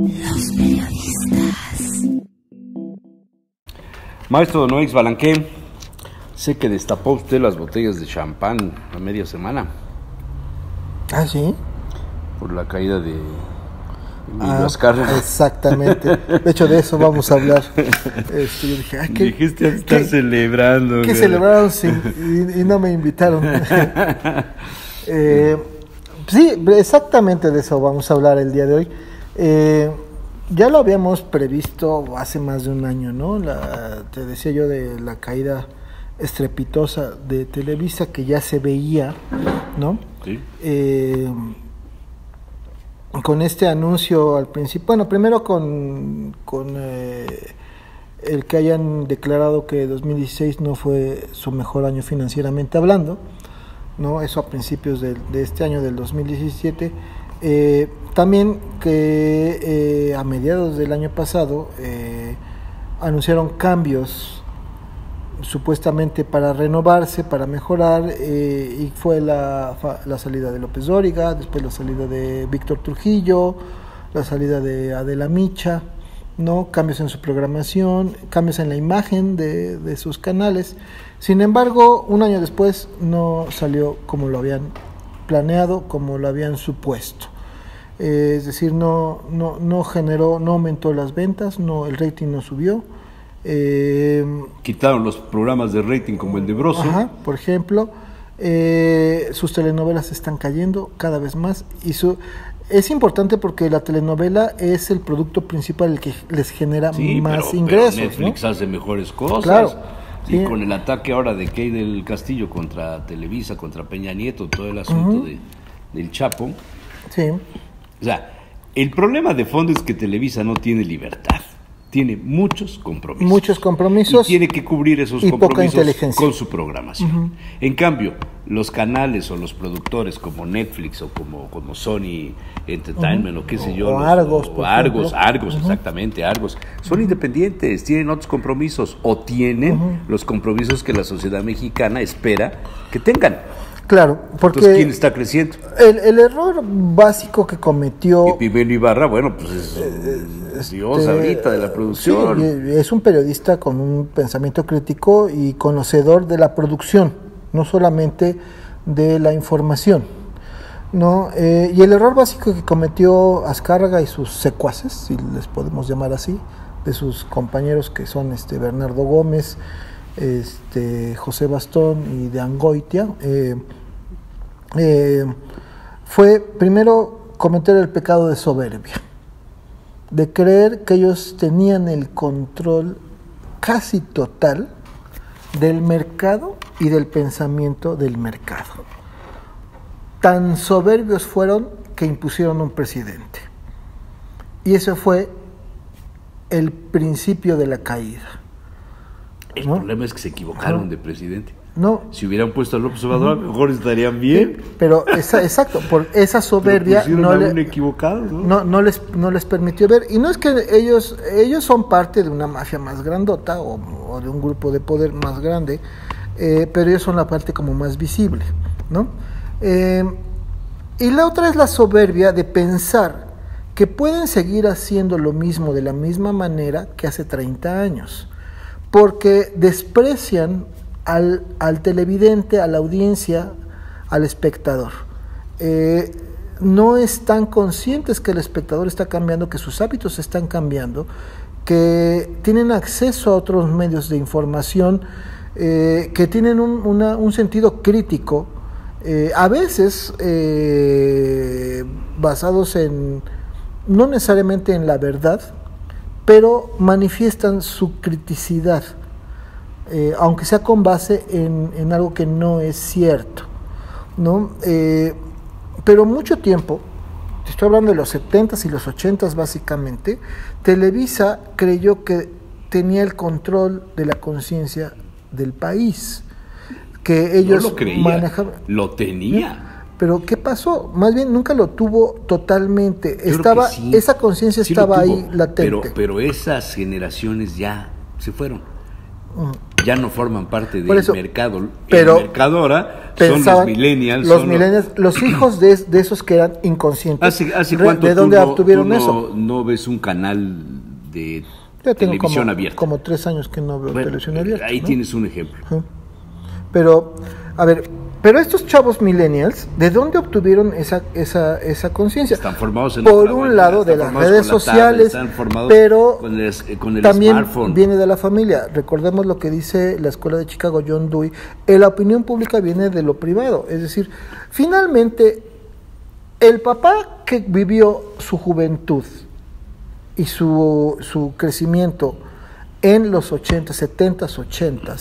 Los periodistas. Maestro Noix Balanqué, sé que destapó usted las botellas de champán a media semana. ¿Ah, sí? Por la caída de Emilio Azcárraga. Exactamente. De hecho, de eso vamos a hablar. Yo dije, dijiste estar celebrando. ¿Qué celebraron y no me invitaron? Sí, exactamente de eso vamos a hablar el día de hoy. Ya lo habíamos previsto hace más de un año, ¿no? Te decía yo de la caída estrepitosa de Televisa que ya se veía, ¿no? Sí. Con este anuncio al principio, bueno, primero con el que hayan declarado que 2016 no fue su mejor año financieramente hablando, ¿no? Eso a principios de este año, del 2017. También que a mediados del año pasado anunciaron cambios supuestamente para renovarse, para mejorar, y fue la salida de López Dóriga, después la salida de Víctor Trujillo, la salida de Adela Micha, ¿no? Cambios en su programación, cambios en la imagen de sus canales. Sin embargo, un año después no salió como lo habían planeado, como lo habían supuesto. Es decir, no generó, no aumentó las ventas, el rating no subió. Quitaron los programas de rating como el de Broso. Ajá, por ejemplo. Sus telenovelas están cayendo cada vez más. Es importante porque la telenovela es el producto principal, el que les genera más ingresos. Pero Netflix, ¿no?, hace mejores cosas. Claro. Y sí, con el ataque ahora de Key del Castillo contra Televisa, contra Peña Nieto, todo el asunto del Chapo. Sí. O sea, el problema de fondo es que Televisa no tiene libertad. Tiene muchos compromisos. Y tiene que cubrir esos compromisos con su programación. En cambio, los canales o los productores como Netflix o como Sony Entertainment o qué sé yo. Argos, exactamente, Argos. Son independientes, tienen otros compromisos o tienen los compromisos que la sociedad mexicana espera que tengan. Claro, porque entonces, ¿quién está creciendo? El error básico que cometió... Y Pimeno Ibarra, bueno, pues es Dios ahorita de la producción. Sí, es un periodista con un pensamiento crítico y conocedor de la producción, no solamente de la información, ¿no? Y el error básico que cometió Azcárraga y sus secuaces, si les podemos llamar así, de sus compañeros que son Bernardo Gómez, José Bastón y de Angoitia, fue primero cometer el pecado de soberbia, de creer que ellos tenían el control casi total del mercado y del pensamiento del mercado. Tan soberbios fueron que impusieron un presidente, y eso fue el principio de la caída. El problema es que se equivocaron de presidente. No. Si hubieran puesto a López Obrador, mejor estarían bien. Sí, pero exacto, por esa soberbia no les permitió ver. Y no es que ellos son parte de una mafia más grandota o de un grupo de poder más grande, pero ellos son la parte como más visible, ¿no? Y la otra es la soberbia de pensar que pueden seguir haciendo lo mismo de la misma manera que hace 30 años. Porque desprecian al televidente, a la audiencia, al espectador. No están conscientes que el espectador está cambiando, que sus hábitos están cambiando, que tienen acceso a otros medios de información, que tienen un sentido crítico, a veces basados no necesariamente en la verdad, pero manifiestan su criticidad, aunque sea con base en algo que no es cierto, ¿no? Pero mucho tiempo, estoy hablando de los 70s y los 80s básicamente, Televisa creyó que tenía el control de la conciencia del país, que ellos no lo creía, manejaban. Lo tenía. Pero ¿qué pasó? Más bien nunca lo tuvo totalmente. Sí, esa conciencia estaba ahí latente. Pero esas generaciones ya se fueron. ya no forman parte del mercado. Pero el mercado ahora son los millennials. Los hijos de esos que eran inconscientes. ¿Hace cuánto ¿De dónde obtuvieron eso? No ves un canal de televisión abierta. Como 3 años que no veo televisión abierta. Ahí tienes un ejemplo. Pero, a ver, estos chavos millennials, ¿de dónde obtuvieron esa conciencia? Están formados por un lado de las redes sociales, pero con el también smartphone. Viene de la familia. Recordemos lo que dice la escuela de Chicago, John Dewey, la opinión pública viene de lo privado. Es decir, finalmente, el papá que vivió su juventud y su crecimiento en los 80, 70, 80,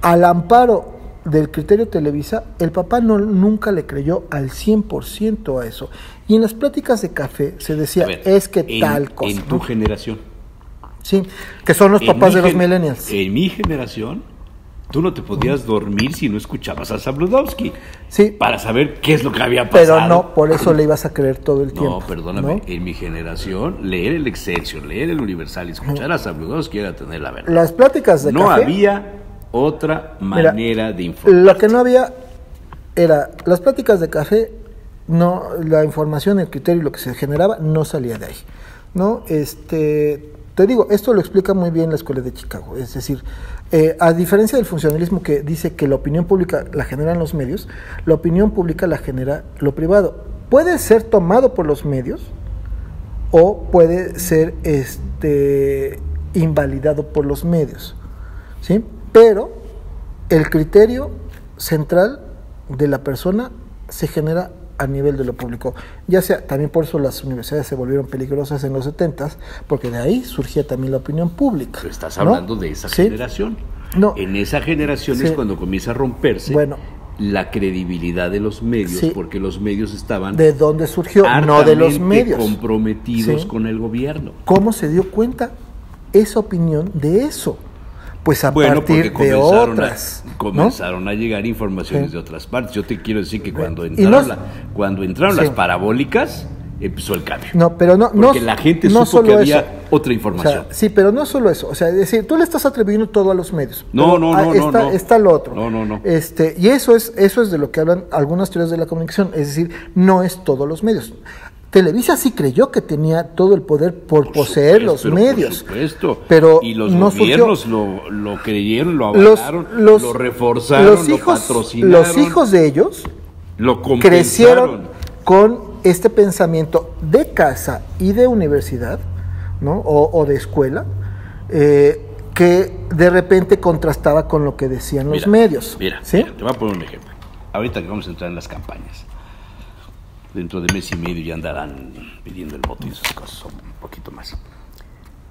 al amparo del criterio Televisa, el papá nunca le creyó al 100% a eso. Y en las pláticas de café se decía, tal cosa. En tu generación. Sí, que son los papás de los millennials. En mi generación, tú no te podías dormir si no escuchabas a Zabludovsky. Sí. Para saber qué es lo que había pasado. Pero no, por eso le ibas a creer todo el tiempo. No, perdóname, en mi generación, leer el Excelsior, leer el Universal y escuchar a Zabludovsky era tener la verdad. Las pláticas de café... No había otra manera de informar. Lo que no había era las pláticas de café, no, la información, el criterio y lo que se generaba no salía de ahí, ¿no? Te digo, esto lo explica muy bien la escuela de Chicago, es decir, a diferencia del funcionalismo que dice que la opinión pública la generan los medios, la opinión pública la genera lo privado. Puede ser tomado por los medios o puede ser invalidado por los medios, ¿sí? Pero el criterio central de la persona se genera a nivel de lo público. Ya sea, también por eso las universidades se volvieron peligrosas en los 70s, porque de ahí surgía también la opinión pública. Pero estás hablando de esa generación. No. En esa generación es cuando comienza a romperse la credibilidad de los medios, porque los medios estaban... ¿De dónde surgió? No de los medios. Comprometidos con el gobierno. ¿Cómo se dio cuenta esa opinión de eso? Pues a partir de otras. Comenzaron a llegar informaciones de otras partes. Yo te quiero decir que cuando entraron las parabólicas, empezó el cambio. No, pero porque la gente supo que había otra información. O sea, sí, pero no solo eso. O sea, es decir, tú le estás atribuyendo todo a los medios. No. Está lo otro. No. Y eso es de lo que hablan algunas teorías de la comunicación. Es decir, no es todos los medios. Televisa sí creyó que tenía todo el poder por poseer los medios. Por supuesto. Pero y los gobiernos lo creyeron, lo avalaron, lo reforzaron, lo patrocinaron. Los hijos de ellos crecieron con este pensamiento de casa y de universidad, ¿no? o de escuela, que de repente contrastaba con lo que decían los medios. Mira, ¿sí? Mira, te voy a poner un ejemplo. Ahorita que vamos a entrar en las campañas. Dentro de mes y medio ya andarán pidiendo el voto y esas cosas, un poquito más.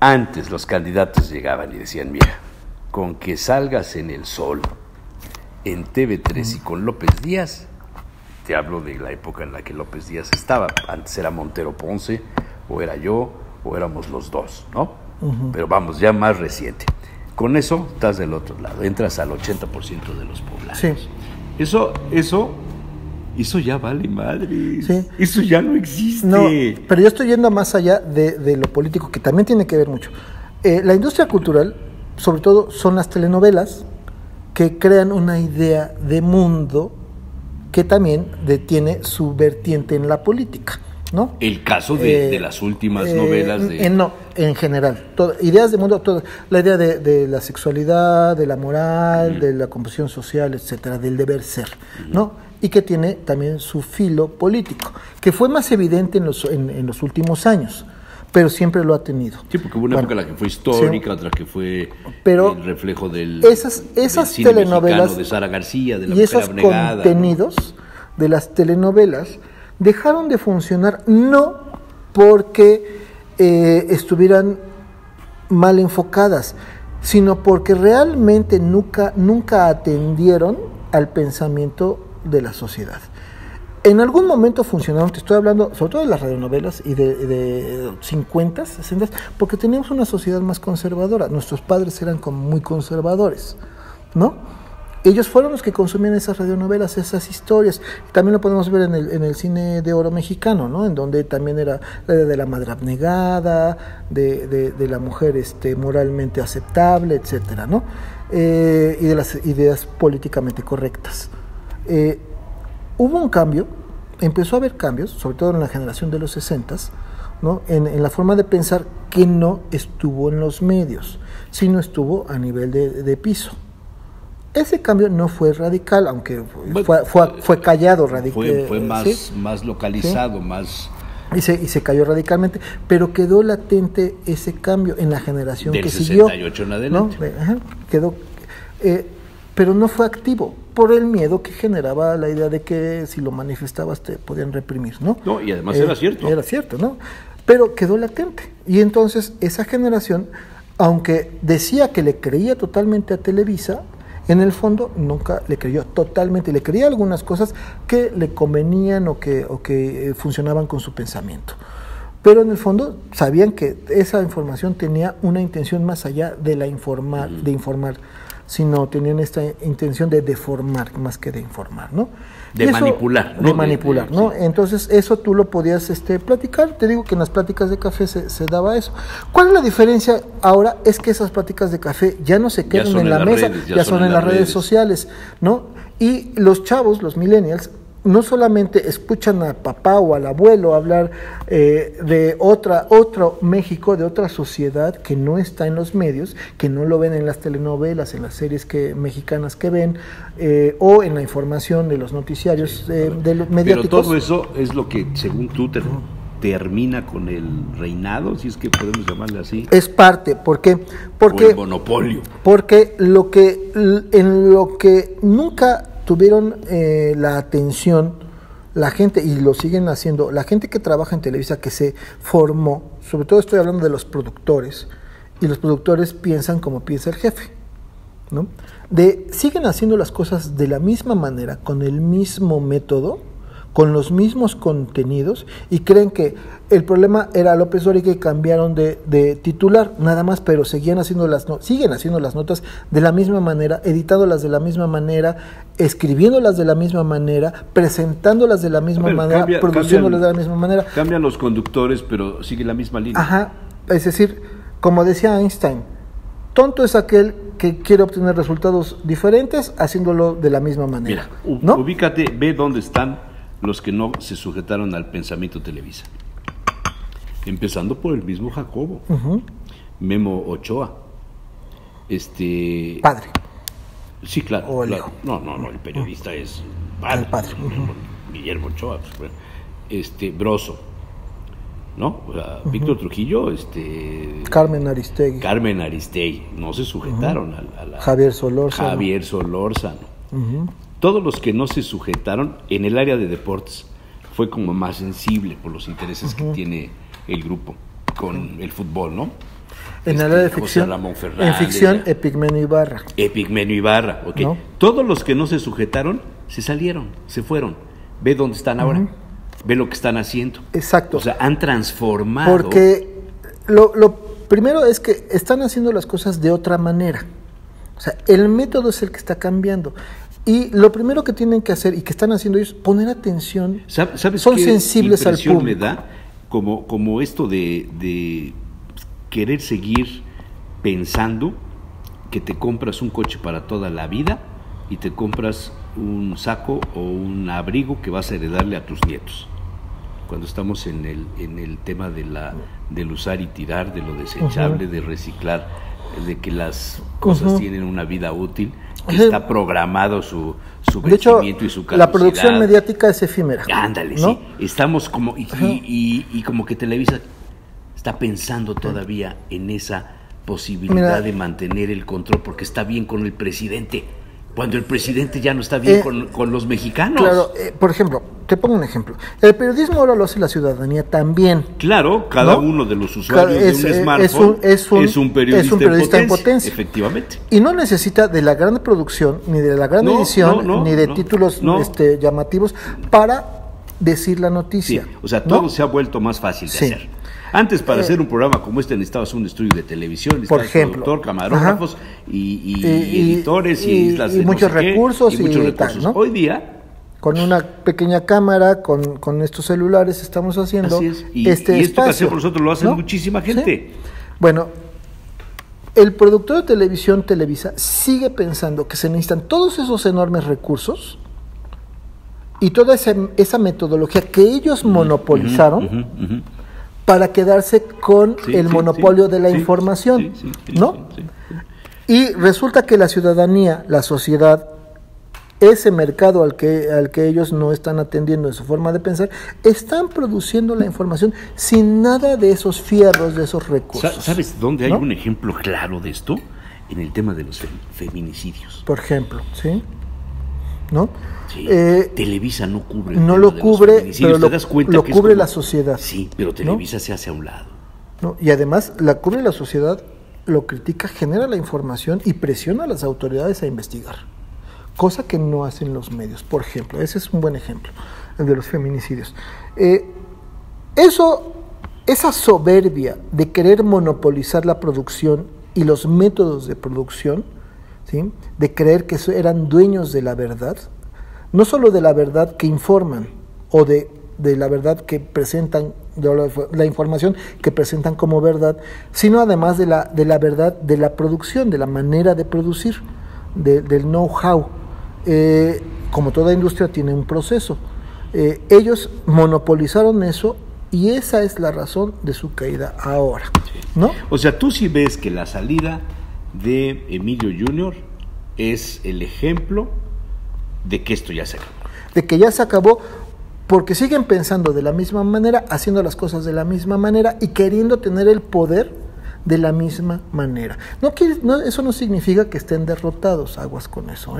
Antes los candidatos llegaban y decían, mira, con que salgas en El Sol, en TV3 y con López Díaz, te hablo de la época en la que López Díaz estaba, antes era Montero Ponce, o era yo, o éramos los dos, ¿no? Pero vamos, ya más reciente. Con eso estás del otro lado, entras al 80% de los poblados. Sí. Eso ya vale madre. Sí. Eso ya no existe. No, pero yo estoy yendo más allá de lo político, que también tiene que ver mucho. La industria cultural, sobre todo, son las telenovelas que crean una idea de mundo que también tiene su vertiente en la política, ¿no? El caso de las últimas novelas de... No, en general. Ideas de mundo, la idea de la sexualidad, de la moral, de la composición social, etcétera, del deber ser, ¿no? Y que tiene también su filo político, que fue más evidente en los últimos años, pero siempre lo ha tenido. Sí, porque hubo una época en la que fue histórica, otra que fue el reflejo del esas cine telenovelas de Sara García, de la y esos abnegada, contenidos de las telenovelas dejaron de funcionar no porque estuvieran mal enfocadas, sino porque realmente nunca atendieron al pensamiento de la sociedad. En algún momento funcionaron, te estoy hablando sobre todo de las radionovelas y de 50, 60, porque teníamos una sociedad más conservadora. Nuestros padres eran como muy conservadores, ¿no? Ellos fueron los que consumían esas radionovelas, esas historias. También lo podemos ver en el cine de oro mexicano, ¿no? En donde también era la idea de la madre abnegada, de la mujer moralmente aceptable, etcétera, ¿no? Y de las ideas políticamente correctas. Hubo un cambio, empezó a haber cambios, sobre todo en la generación de los 60s, ¿no? En la forma de pensar que no estuvo en los medios, sino estuvo a nivel de piso. Ese cambio no fue radical, aunque fue callado radical. Fue más, ¿sí? Más localizado, ¿sí? Más... Y se cayó radicalmente, pero quedó latente ese cambio en la generación que siguió. Del 68 en adelante. ¿No? Ajá, quedó, pero no fue activo, por el miedo que generaba la idea de que si lo manifestabas te podían reprimir, ¿no? No, y además era cierto. Era cierto, ¿no? Pero quedó latente. Y entonces esa generación, aunque decía que le creía totalmente a Televisa, en el fondo nunca le creyó totalmente, le creía algunas cosas que le convenían o que funcionaban con su pensamiento. Pero en el fondo sabían que esa información tenía una intención más allá de de informar, sino tenían esta intención de deformar más que de informar, ¿no? Manipular, ¿no? De manipular, ¿no? Sí. Entonces eso tú lo podías platicar, te digo que en las pláticas de café se daba eso. ¿Cuál es la diferencia ahora? Es que esas pláticas de café ya no se quedan en la mesa, ya son en las redes sociales, ¿no? Y los chavos, los millennials, no solamente escuchan al papá o al abuelo hablar de otro México, de otra sociedad que no está en los medios, que no lo ven en las telenovelas, en las series mexicanas que ven, o en la información de los noticiarios de los mediáticos. Pero todo eso es lo que, según tú, termina con el reinado, si es que podemos llamarle así. Es parte, ¿por qué? Porque o el monopolio. Porque en lo que nunca tuvieron la atención la gente, y lo siguen haciendo, la gente que trabaja en Televisa, que se formó, sobre todo estoy hablando de los productores, y los productores piensan como piensa el jefe, ¿no? Siguen haciendo las cosas de la misma manera, con el mismo método, con los mismos contenidos, y creen que el problema era López Dóriga y cambiaron de titular, nada más, pero siguen haciendo las notas de la misma manera, editándolas de la misma manera, escribiéndolas de la misma manera, presentándolas de la misma manera, produciéndolas de la misma manera. Cambian los conductores, pero sigue la misma línea. Ajá, es decir, como decía Einstein, tonto es aquel que quiere obtener resultados diferentes haciéndolo de la misma manera. Mira, ¿no? Ubícate, ve dónde están los que no se sujetaron al pensamiento Televisa. Empezando por el mismo Jacobo, Memo Ochoa, padre. Sí, claro. O el claro. hijo. No, el periodista es padre. El padre. Guillermo Ochoa, Broso, ¿no? O sea, Víctor Trujillo, Carmen Aristegui, no se sujetaron a la Javier Solórzano. Todos los que no se sujetaron en el área de deportes fue como más sensible por los intereses que tiene el grupo con el fútbol, ¿no? En el área de ficción, en ficción, Epigmenio Ibarra. Ok. ¿No? Todos los que no se sujetaron se salieron, se fueron. Ve dónde están ahora, ve lo que están haciendo. Exacto. O sea, han transformado. Porque lo primero es que están haciendo las cosas de otra manera. O sea, el método es el que está cambiando. Y lo primero que tienen que hacer y que están haciendo ellos, poner atención. ¿Sabes son qué sensibles al público? Me da como esto de querer seguir pensando que te compras un coche para toda la vida y te compras un saco o un abrigo que vas a heredarle a tus nietos. Cuando estamos en el tema del usar y tirar, de lo desechable, de reciclar, de que las cosas tienen una vida útil, que está programado su vencimiento y su caducidad. La producción mediática es efímera. Ándale, ¿no? Sí. Estamos como y como que Televisa está pensando todavía en esa posibilidad de mantener el control, porque está bien con el presidente, cuando el presidente ya no está bien con los mexicanos. Por ejemplo, te pongo un ejemplo. El periodismo ahora lo hace la ciudadanía también. Claro, cada uno de los usuarios de un smartphone es un periodista en potencia. Efectivamente. Y no necesita de la gran producción, ni de la gran edición, ni de títulos llamativos para decir la noticia. Sí, o sea, todo se ha vuelto más fácil de hacer. Antes, para hacer un programa como este, necesitabas un estudio de televisión, necesitabas productor, camarógrafos y editores y muchos recursos. Tal, ¿no? Hoy día, con una pequeña cámara, con estos celulares estamos haciendo esto que hacemos nosotros lo hace muchísima gente. ¿Sí? Bueno, el productor de televisión, Televisa, sigue pensando que se necesitan todos esos enormes recursos y toda esa metodología que ellos monopolizaron para quedarse con el monopolio de la información, ¿no? Y resulta que la ciudadanía, la sociedad, ese mercado al que ellos no están atendiendo en su forma de pensar, están produciendo la información sin nada de esos fierros, de esos recursos. ¿Sabes dónde hay un ejemplo claro de esto? En el tema de los feminicidios. Por ejemplo, ¿sí? ¿No? Sí. Televisa no cubre. No lo cubre, pero ¿te das cuenta lo que cubre la sociedad. Sí, pero Televisa se hace a un lado. ¿No? Y además la cubre la sociedad, lo critica, genera la información y presiona a las autoridades a investigar. Cosa que no hacen los medios, por ejemplo. Ese es un buen ejemplo, el de los feminicidios. Esa soberbia de querer monopolizar la producción y los métodos de producción, ¿sí? De creer que eran dueños de la verdad, no solo de la verdad que informan o de la verdad que presentan, de la información que presentan como verdad, sino además de la verdad de la producción, de la manera de producir, del know-how. Como toda industria tiene un proceso. Ellos monopolizaron eso y esa es la razón de su caída ahora, ¿no? O sea, tú sí ves que la salida de Emilio Jr. es el ejemplo de que esto ya se acabó. De que ya se acabó porque siguen pensando de la misma manera, haciendo las cosas de la misma manera y queriendo tener el poder de la misma manera. Eso no significa que estén derrotados, aguas con eso,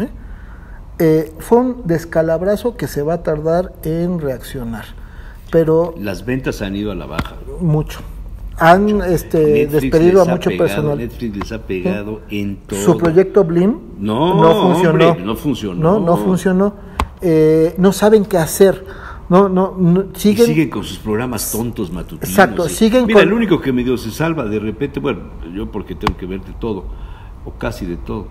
fue un descalabrazo que se va a tardar en reaccionar, pero las ventas han ido a la baja. Mucho. Han despedido a mucho personal. Netflix les ha pegado en todo. Su proyecto Blim no funcionó. Hombre, no funcionó. No funcionó. No saben qué hacer. Siguen con sus programas tontos matutinos. Exacto, Mira, el único que medio se salva de repente, bueno, yo porque tengo que ver de todo, o casi de todo,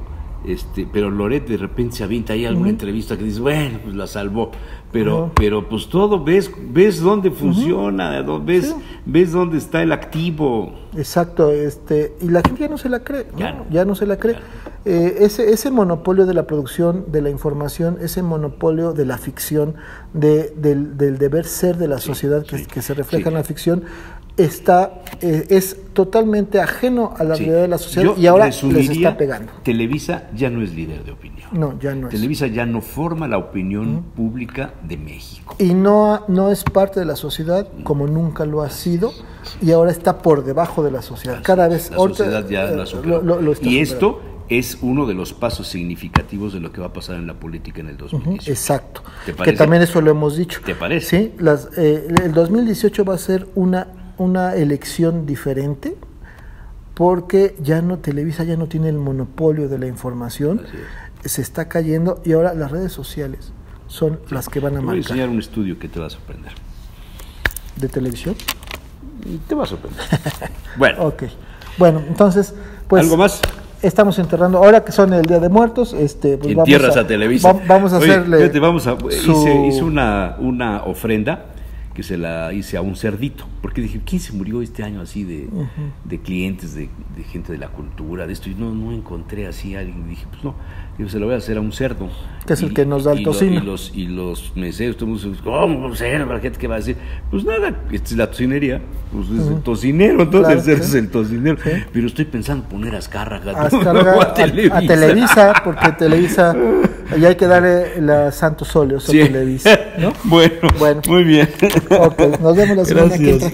pero Loret de repente se avienta ahí alguna entrevista que dice, bueno, pues la salvó, pero pues todo, ves dónde funciona, ves dónde está el activo. Exacto, y la gente ya no se la cree, ya no se la cree. Ese monopolio de la producción, de la información, ese monopolio de la ficción, del deber ser de la sociedad que se refleja en la ficción, es totalmente ajeno a la realidad de la sociedad y ahora les está pegando. Televisa ya no es líder de opinión. No, ya no es. Televisa ya no forma la opinión pública de México. Y no es parte de la sociedad como nunca lo ha sido y ahora está por debajo de la sociedad. Cada vez la sociedad ya la superó. Lo está y superando. Esto es uno de los pasos significativos de lo que va a pasar en la política en el 2018. Exacto. ¿Te parece? Que también eso lo hemos dicho. ¿Te parece? Sí, el 2018 va a ser una elección diferente porque Televisa ya no tiene el monopolio de la información, se está cayendo y ahora las redes sociales son las que van a marcar. Voy a enseñar un estudio que te va a sorprender. ¿De televisión? Te va a sorprender. Bueno. Ok. Bueno, entonces, pues... ¿Algo más? Estamos enterrando, ahora que son el Día de Muertos, pues entierras a Televisa. Vamos a hacerle... Hice una ofrenda que se la hice a un cerdito, porque dije, ¿quién se murió este año así de clientes, de gente de la cultura, de esto? Y no encontré así a alguien, dije, pues no, se lo voy a hacer a un cerdo. Que es el que nos da el tocino. Y los meseros, todo el mundo dice, ¿cómo un cerdo? ¿La gente qué va a decir? Pues nada, esta es la tocinería, pues es el tocinero, entonces el cerdo es el tocinero. Sí. Pero estoy pensando en poner Azcárraga a Televisa, porque Televisa, ya hay que darle la santos óleos a Televisa, ¿no? Bueno, muy bien. Ok, nos vemos la semana que viene.